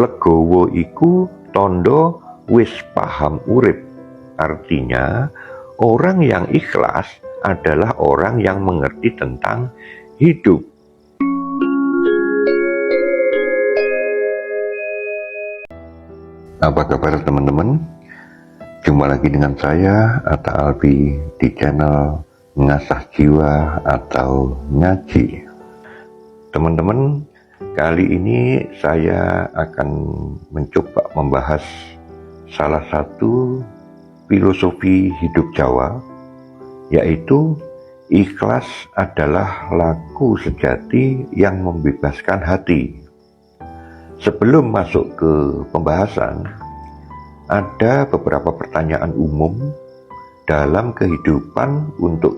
legowo iku tondo wis paham urip. Artinya, orang yang ikhlas adalah orang yang mengerti tentang hidup. Apa kabar teman-teman? Jumpa lagi dengan saya, Atta Albi, di channel Ngasah Jiwa atau Ngaji. Teman-teman, kali ini saya akan mencoba membahas salah satu filosofi hidup Jawa, yaitu ikhlas adalah laku sejati yang membebaskan hati. Sebelum masuk ke pembahasan, ada beberapa pertanyaan umum dalam kehidupan untuk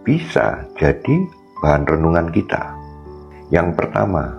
bisa jadi bahan renungan kita. Yang pertama,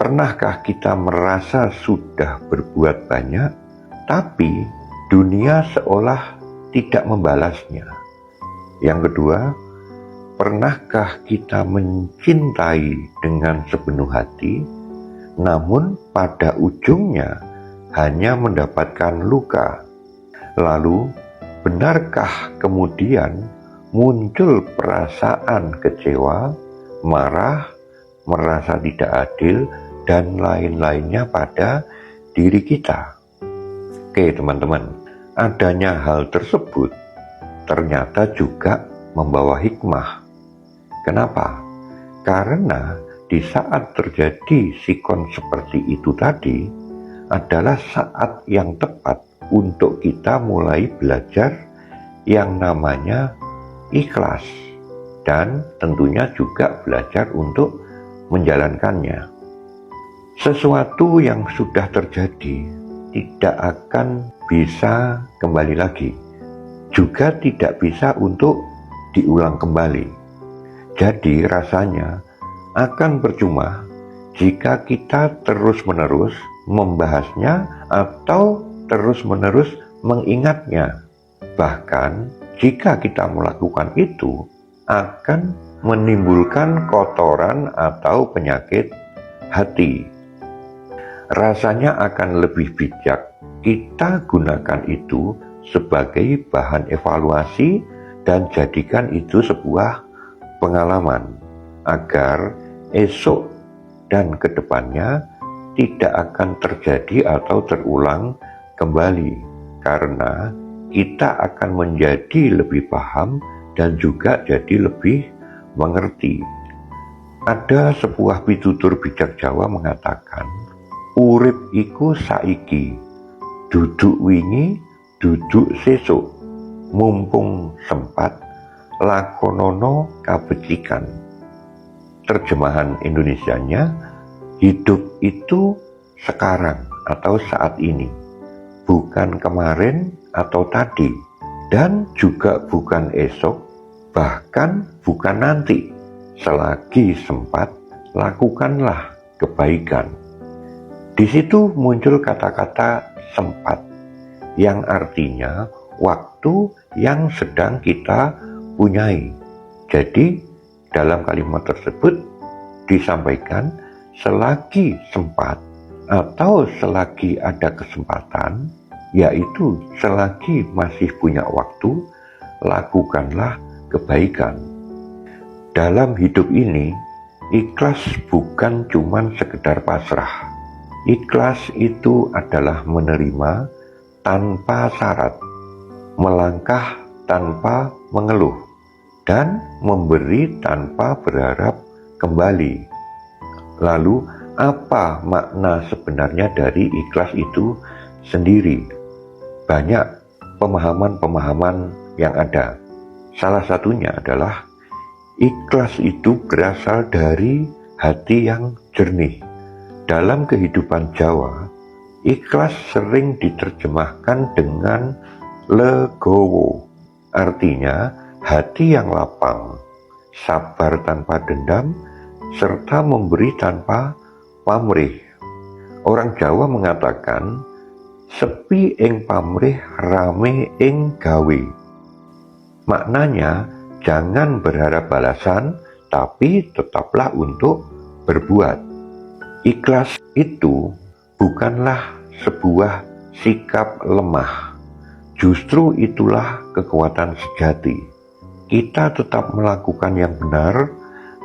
pernahkah kita merasa sudah berbuat banyak, tapi dunia seolah tidak membalasnya? Yang kedua, pernahkah kita mencintai dengan sepenuh hati, namun pada ujungnya hanya mendapatkan luka? Lalu, benarkah kemudian muncul perasaan kecewa, marah, merasa tidak adil, dan lain-lainnya pada diri kita? Oke teman-teman, adanya hal tersebut ternyata juga membawa hikmah. Kenapa? Karena di saat terjadi sikon seperti itu tadi adalah saat yang tepat untuk kita mulai belajar yang namanya ikhlas, dan tentunya juga belajar untuk menjalankannya. Sesuatu yang sudah terjadi tidak akan bisa kembali lagi, juga tidak bisa untuk diulang kembali. Jadi rasanya akan percuma jika kita terus-menerus membahasnya atau terus-menerus mengingatnya. Bahkan jika kita melakukan itu akan menimbulkan kotoran atau penyakit hati. Rasanya akan lebih bijak kita gunakan itu sebagai bahan evaluasi dan jadikan itu sebuah pengalaman agar esok dan kedepannya tidak akan terjadi atau terulang kembali, karena kita akan menjadi lebih paham dan juga jadi lebih mengerti. Ada sebuah pitutur bijak Jawa mengatakan, urip iku saiki, duduk wingi, duduk sesuk, mumpung sempat, lakonono kabecikan. Terjemahan Indonesianya, hidup itu sekarang atau saat ini, bukan kemarin atau tadi, dan juga bukan esok, bahkan bukan nanti. Selagi sempat, lakukanlah kebaikan. Di situ muncul kata-kata sempat, yang artinya waktu yang sedang kita punyai. Jadi dalam kalimat tersebut disampaikan selagi sempat atau selagi ada kesempatan, yaitu selagi masih punya waktu, lakukanlah kebaikan. Dalam hidup ini, ikhlas bukan cuma sekedar pasrah. Ikhlas itu adalah menerima tanpa syarat, melangkah tanpa mengeluh, dan memberi tanpa berharap kembali. Lalu, apa makna sebenarnya dari ikhlas itu sendiri? Banyak pemahaman-pemahaman yang ada. Salah satunya adalah ikhlas itu berasal dari hati yang jernih. Dalam kehidupan Jawa, ikhlas sering diterjemahkan dengan legowo. Artinya, hati yang lapang, sabar tanpa dendam, serta memberi tanpa pamrih. Orang Jawa mengatakan, sepi ing pamrih rame ing gawe. Maknanya, jangan berharap balasan, tapi tetaplah untuk berbuat. Ikhlas itu bukanlah sebuah sikap lemah. Justru itulah kekuatan sejati. Kita tetap melakukan yang benar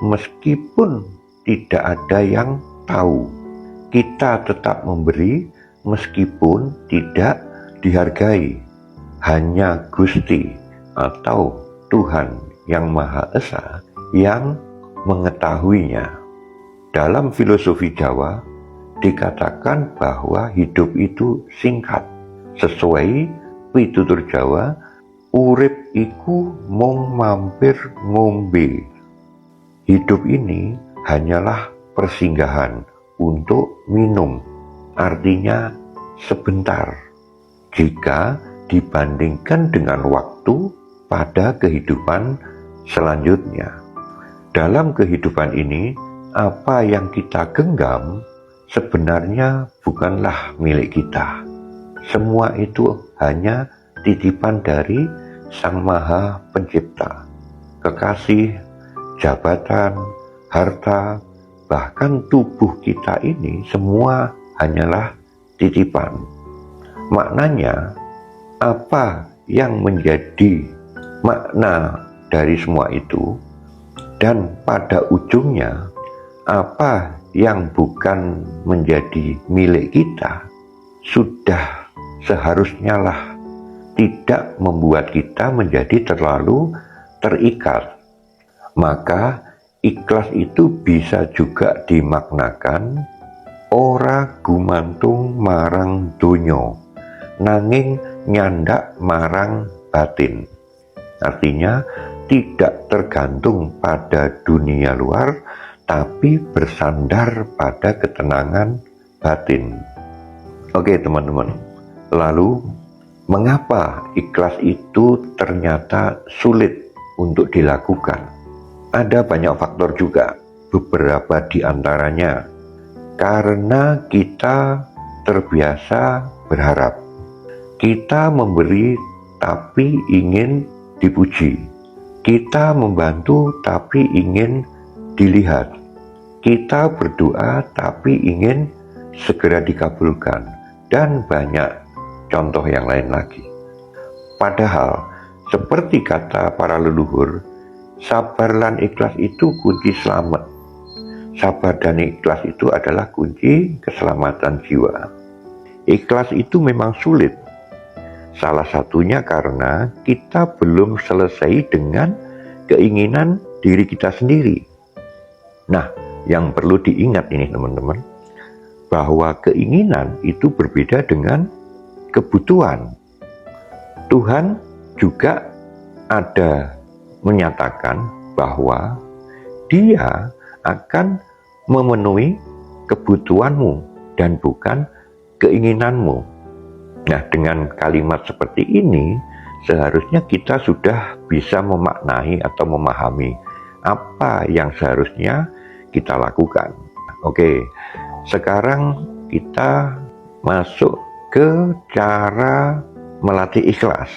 meskipun tidak ada yang tahu. Kita tetap memberi meskipun tidak dihargai. Hanya Gusti atau Tuhan yang Maha Esa yang mengetahuinya. Dalam filosofi Jawa dikatakan bahwa hidup itu singkat. Sesuai pitutur Jawa, urip iku mung mampir ngombe. Hidup ini hanyalah persinggahan untuk minum, artinya sebentar. Jika dibandingkan dengan waktu pada kehidupan selanjutnya. Dalam kehidupan ini, apa yang kita genggam sebenarnya bukanlah milik kita. Semua itu hanya titipan dari Sang Maha Pencipta. Kekasih, jabatan, harta, bahkan tubuh kita ini semua hanyalah titipan. Maknanya, apa yang menjadi makna dari semua itu, dan pada ujungnya apa yang bukan menjadi milik kita, sudah seharusnya lah tidak membuat kita menjadi terlalu terikat. Maka ikhlas itu bisa juga dimaknakan ora gumantung marang donya, nanging nyandak marang batin. Artinya tidak tergantung pada dunia luar, tapi bersandar pada ketenangan batin. Oke teman-teman, lalu mengapa ikhlas itu ternyata sulit untuk dilakukan? Ada banyak faktor juga, beberapa di antaranya karena kita terbiasa berharap. Kita memberi tapi ingin dipuji. Kita membantu tapi ingin dilihat. Kita berdoa tapi ingin segera dikabulkan. Dan banyak contoh yang lain lagi. Padahal seperti kata para leluhur, sabar dan ikhlas itu kunci selamat. Sabar dan ikhlas itu adalah kunci keselamatan jiwa. Ikhlas itu memang sulit. Salah satunya karena kita belum selesai dengan keinginan diri kita sendiri. Nah, yang perlu diingat ini teman-teman, bahwa keinginan itu berbeda dengan kebutuhan. Tuhan juga ada menyatakan bahwa Dia akan memenuhi kebutuhanmu dan bukan keinginanmu. Nah, dengan kalimat seperti ini, seharusnya kita sudah bisa memaknai atau memahami apa yang seharusnya kita lakukan. Oke, sekarang kita masuk ke cara melatih ikhlas.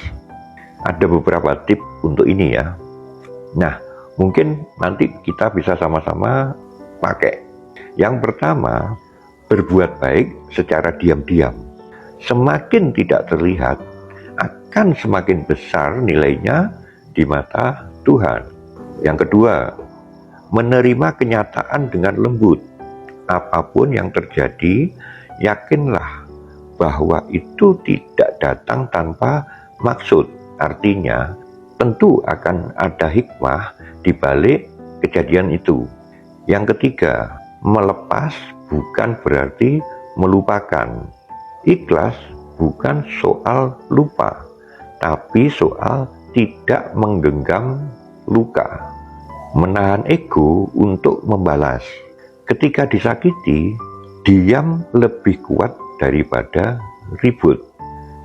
Ada beberapa tips untuk ini ya. Nah, mungkin nanti kita bisa sama-sama pakai. Yang pertama, berbuat baik secara diam-diam. Semakin tidak terlihat, akan semakin besar nilainya di mata Tuhan. Yang kedua, menerima kenyataan dengan lembut. Apapun yang terjadi, yakinlah bahwa itu tidak datang tanpa maksud. Artinya, tentu akan ada hikmah di balik kejadian itu. Yang ketiga, melepas bukan berarti melupakan. Ikhlas bukan soal lupa, tapi soal tidak menggenggam luka. Menahan ego untuk membalas. Ketika disakiti, diam lebih kuat daripada ribut.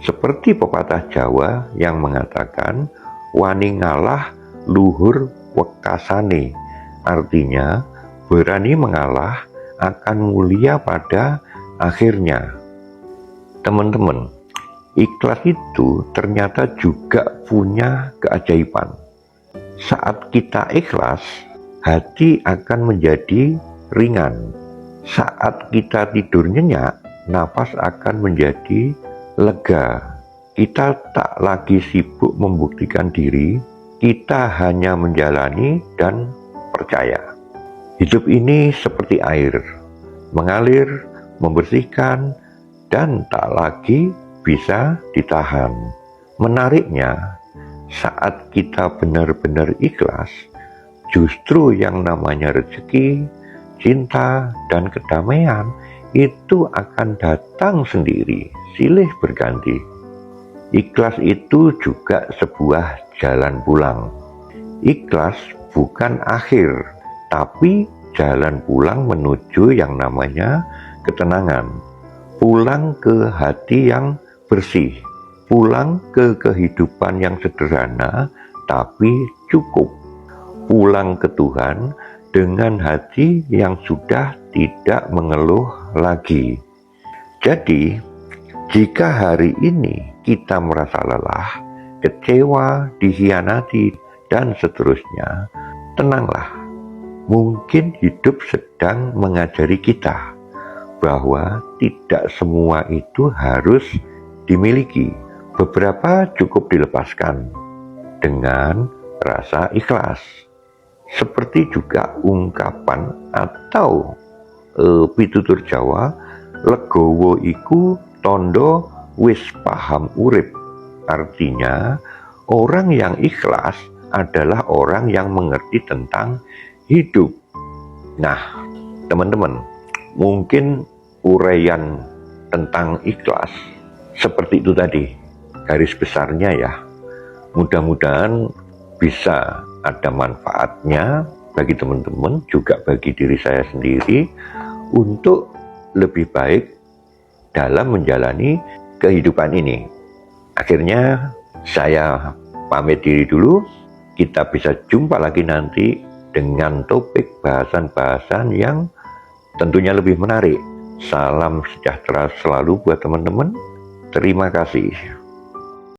Seperti pepatah Jawa yang mengatakan, wani ngalah luhur wekasane. Artinya, berani mengalah akan mulia pada akhirnya. Teman-teman, ikhlas itu ternyata juga punya keajaiban. Saat kita ikhlas, hati akan menjadi ringan. Saat kita tidur nyenyak, napas akan menjadi lega. Kita tak lagi sibuk membuktikan diri, kita hanya menjalani dan percaya. Hidup ini seperti air, mengalir, membersihkan, dan tak lagi bisa ditahan. Menariknya, saat kita benar-benar ikhlas, justru yang namanya rezeki, cinta, dan kedamaian itu akan datang sendiri, silih berganti. Ikhlas itu juga sebuah jalan pulang. Ikhlas bukan akhir, tapi jalan pulang menuju yang namanya ketenangan. Pulang ke hati yang bersih, pulang ke kehidupan yang sederhana tapi cukup. Pulang ke Tuhan dengan hati yang sudah tidak mengeluh lagi. Jadi, jika hari ini kita merasa lelah, kecewa, dikhianati, dan seterusnya, tenanglah. Mungkin hidup sedang mengajari kita bahwa tidak semua itu harus dimiliki. Beberapa cukup dilepaskan dengan rasa ikhlas. Seperti juga ungkapan atau pitutur Jawa, legowo iku tondo wis paham urip. Artinya, orang yang ikhlas adalah orang yang mengerti tentang hidup. Nah, teman-teman, mungkin uraian tentang ikhlas seperti itu tadi, garis besarnya ya. Mudah-mudahan bisa ada manfaatnya bagi teman-teman, juga bagi diri saya sendiri, untuk lebih baik dalam menjalani kehidupan ini. Akhirnya saya pamit diri dulu. Kita bisa jumpa lagi nanti dengan topik bahasan-bahasan yang tentunya lebih menarik. Salam sejahtera selalu buat teman-teman. Terima kasih.